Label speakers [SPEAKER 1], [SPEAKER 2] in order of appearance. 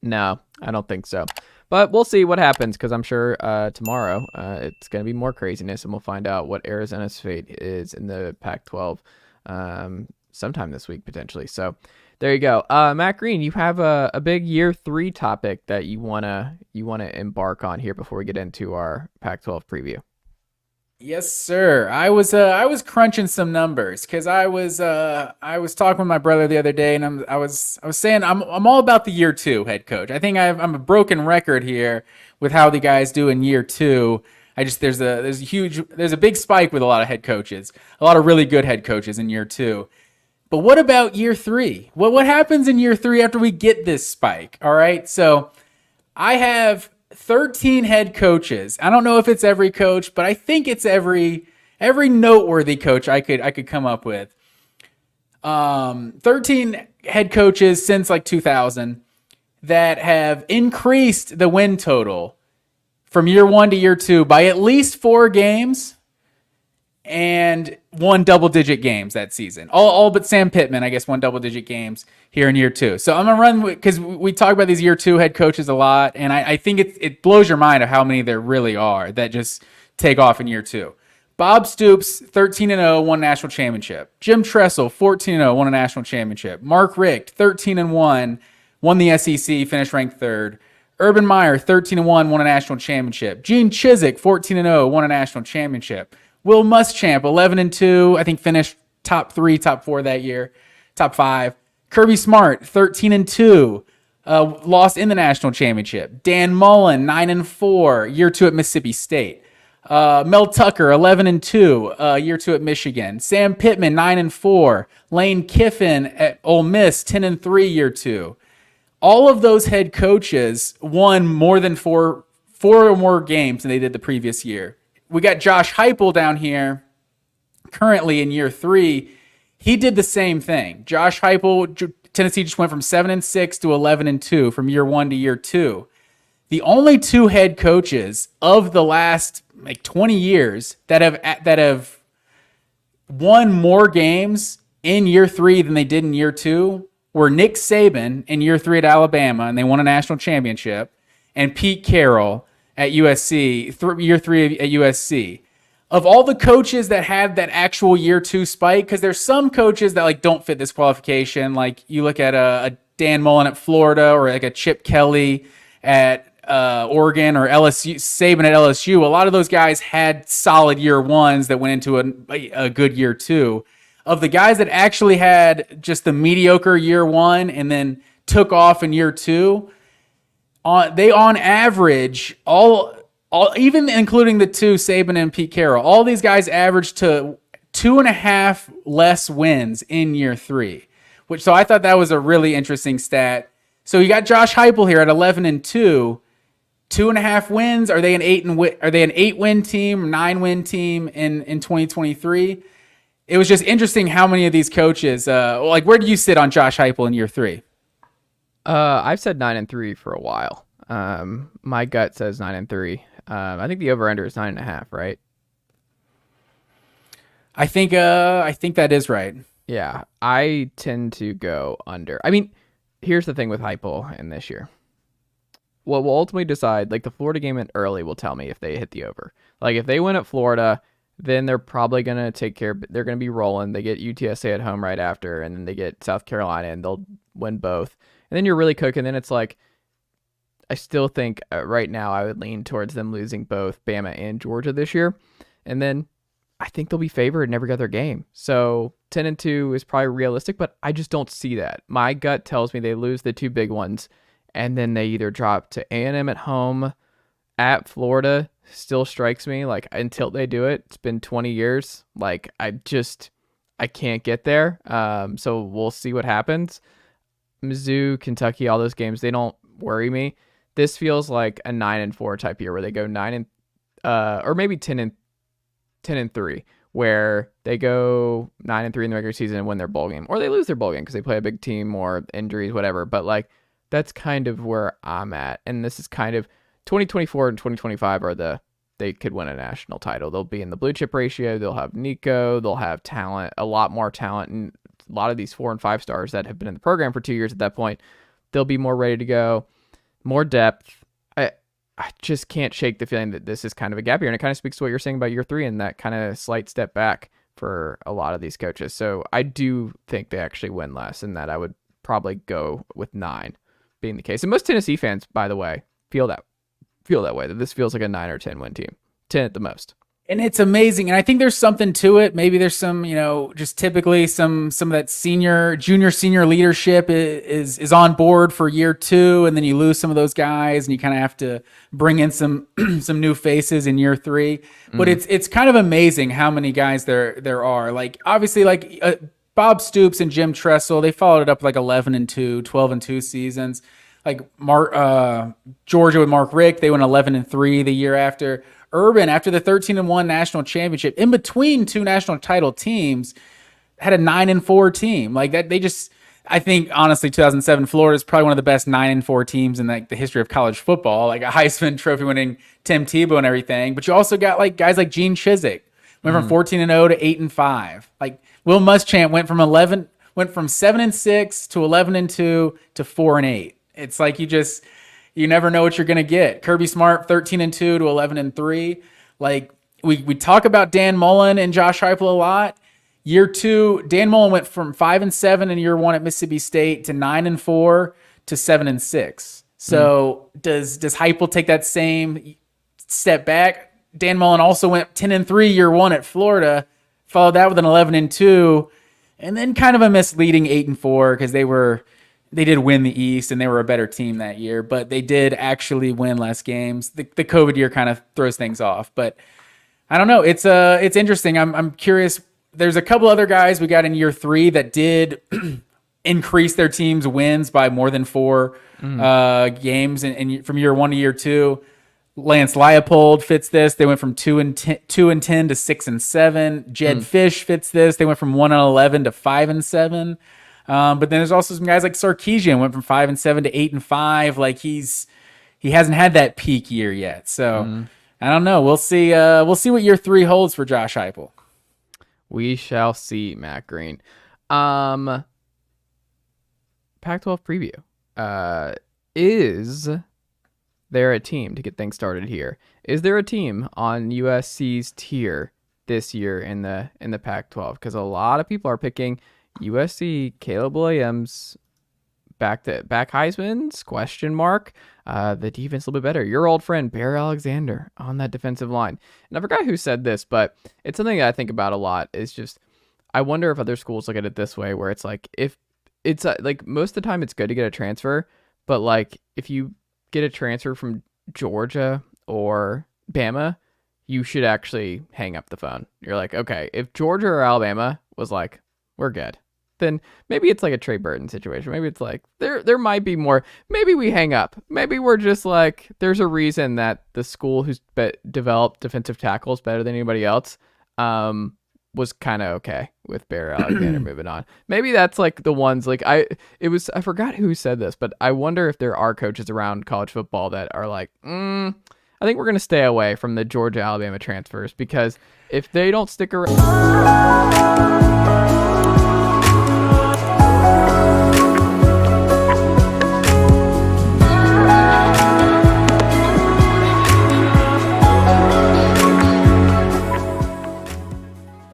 [SPEAKER 1] No, I don't think so. But we'll see what happens because I'm sure tomorrow it's going to be more craziness, and we'll find out what Arizona's fate is in the Pac-12 sometime this week potentially. So there you go. Matt Green, you have a big year 3 topic that you wanna embark on here before we get into our Pac-12 preview.
[SPEAKER 2] Yes, sir. I was crunching some numbers because I was talking with my brother the other day, and I was saying I'm all about the year 2 head coach. I think I'm a broken record here with how the guys do in year 2. I just there's a big spike with a lot of head coaches, a lot of really good head coaches in year 2. But what about year 3? What happens in year 3 after we get this spike? All right, so I have 13 head coaches. I don't know if it's every coach, but I think it's every noteworthy coach I could come up with. 13 head coaches since like 2000 that have increased the win total from year 1 to year 2 by at least 4 games and won double-digit games that season. All but Sam Pittman, I guess, won double-digit games here in year 2. So I'm going to run because we talk about these year 2 head coaches a lot, and I think it blows your mind of how many there really are that just take off in year 2. Bob Stoops, 13-0, won a national championship. Jim Tressel, 14-0, won a national championship. Mark Richt, 13-1, won the SEC, finished ranked 3rd. Urban Meyer, 13-1, won a national championship. Gene Chizik, 14-0, won a national championship. Will Muschamp, 11-2, I think finished top 3, top 4 that year, top 5. Kirby Smart, 13-2, lost in the national championship. Dan Mullen, 9-4, year 2 at Mississippi State. Mel Tucker, 11-2, year 2 at Michigan. Sam Pittman, 9-4. Lane Kiffin at Ole Miss, 10-3, year 2. All of those head coaches won more than four or more games than they did the previous year. We got Josh Heupel down here currently in year 3. He did the same thing. Josh Heupel, Tennessee just went from 7-6 to 11-2 from year 1 to year 2. The only 2 head coaches of the last like 20 years that have won more games in year 3 than they did in year 2 were Nick Saban in year 3 at Alabama, and they won a national championship, and Pete Carroll at USC, year 3 at USC. Of all the coaches that had that actual year 2 spike, because there's some coaches that like don't fit this qualification. Like you look at a Dan Mullen at Florida, or like a Chip Kelly at Oregon, or LSU, Saban at LSU. A lot of those guys had solid year 1s that went into a good year 2. Of the guys that actually had just the mediocre year 1 and then took off in year 2, they on average, all even including the 2, Saban and Pete Carroll, all these guys averaged to 2.5 less wins in year 3. So I thought that was a really interesting stat. So you got Josh Heupel here at 11-2, 2.5 wins. Are they an 8-win team, 9-win team in 2023? It was just interesting how many of these coaches, where do you sit on Josh Heupel in year 3?
[SPEAKER 1] I've said 9-3 for a while. My gut says 9-3. I think the over/under is 9.5, right?
[SPEAKER 2] I think that is right.
[SPEAKER 1] Yeah, I tend to go under. I mean, here's the thing with Heupel in this year. What will ultimately decide, like the Florida game in early will tell me if they hit the over. Like if they win at Florida, then they're probably going to take care. They're going to be rolling. They get UTSA at home right after, and then they get South Carolina, and they'll win both. And then you're really cooking. Then it's like, I still think right now I would lean towards them losing both Bama and Georgia this year. And then I think they'll be favored in every other game. So 10-2 is probably realistic, but I just don't see that. My gut tells me they lose the 2 big ones, and then they either drop to A&M at home, at Florida. Still strikes me like until they do it. It's been 20 years. Like I can't get there. So we'll see what happens. Mizzou, Kentucky, all those games, they don't worry me. This feels like a 9-4 type year where they go 9 or maybe 10-3, where they go 9-3 in the regular season and win their bowl game, or they lose their bowl game because they play a big team or injuries, whatever. But like that's kind of where I'm at, and this is kind of 2024 and 2025 they could win a national title. They'll be in the blue chip ratio. They'll have Nico. They'll have talent, a lot more talent, and a lot of these 4 and 5 stars that have been in the program for 2 years at that point, they'll be more ready to go. more depth. I just can't shake the feeling that this is kind of a gap year, and it kind of speaks to what you're saying about year 3 and that kind of slight step back for a lot of these coaches. So I do think they actually win less, and that I would probably go with 9 being the case. And most Tennessee fans, by the way, feel that way, that this feels like a 9 or 10 win team, 10 at the most.
[SPEAKER 2] And it's amazing. And I think there's something to it. Maybe there's some, just typically some of that junior, senior leadership is on board for year 2. And then you lose some of those guys and you kind of have to bring in some new faces in year 3. But it's kind of amazing how many guys there are. Like, obviously, like Bob Stoops and Jim Tressel, they followed it up like 11-2, 12-2 seasons. Like Georgia with Mark Richt, they went 11-3 the year after. Urban, after the 13-1 national championship, in between 2 national title teams, had a 9-4 team. Like that, I think honestly, 2007 Florida is probably one of the best 9-4 teams in like the history of college football. Like a Heisman Trophy winning Tim Tebow and everything. But you also got like guys like Gene Chizik, went from 14-0 to 8-5. Like Will Muschamp went from 7-6 to 11-2 to 4-8. It's like you never know what you're going to get. Kirby Smart, 13-2 to 11-3. Like we talk about Dan Mullen and Josh Heupel a lot. Year 2, Dan Mullen went from 5-7 in year 1 at Mississippi State to 9-4 to 7-6. So does Heupel take that same step back? Dan Mullen also went 10-3 year 1 at Florida, followed that with an 11-2, and then kind of a misleading 8-4 because they did win the East and they were a better team that year, but they did actually win less games. The COVID year kind of throws things off, but I don't know. It's interesting. I'm curious. There's a couple other guys we got in year 3 that did increase their team's wins by more than 4 games and from year 1 to year 2. Lance Leipold fits this. They went from 2-10 to 6-7. Jed Fish fits this. They went from 1-11 to 5-7. But then there's also some guys like Sarkisian went from 5-7 to 8-5. Like he hasn't had that peak year yet. So I don't know. We'll see. We'll see what year 3 holds for Josh Heupel.
[SPEAKER 1] We shall see, Matt Green. Pac-12 preview. Is there a team to get things started here? Is there a team on USC's tier this year in the Pac-12? Because a lot of people are picking USC, Caleb Williams, back Heisman's, question mark. The defense a little bit better. Your old friend, Bear Alexander, on that defensive line. And I forgot who said this, but it's something that I think about a lot. Is just, I wonder if other schools look at it this way, where it's like, if it's like most of the time it's good to get a transfer, but like if you get a transfer from Georgia or Bama, you should actually hang up the phone. You're like, okay, if Georgia or Alabama was like, we're good, then maybe it's like a Trey Burton situation. Maybe it's like there might be more. Maybe we hang up. Maybe we're just like, there's a reason that the school who's developed defensive tackles better than anybody else was kind of okay with Bear Alexander moving on. Maybe that's like the ones like I forgot who said this, but I wonder if there are coaches around college football that are like, I think we're going to stay away from the Georgia Alabama transfers, because if they don't stick around.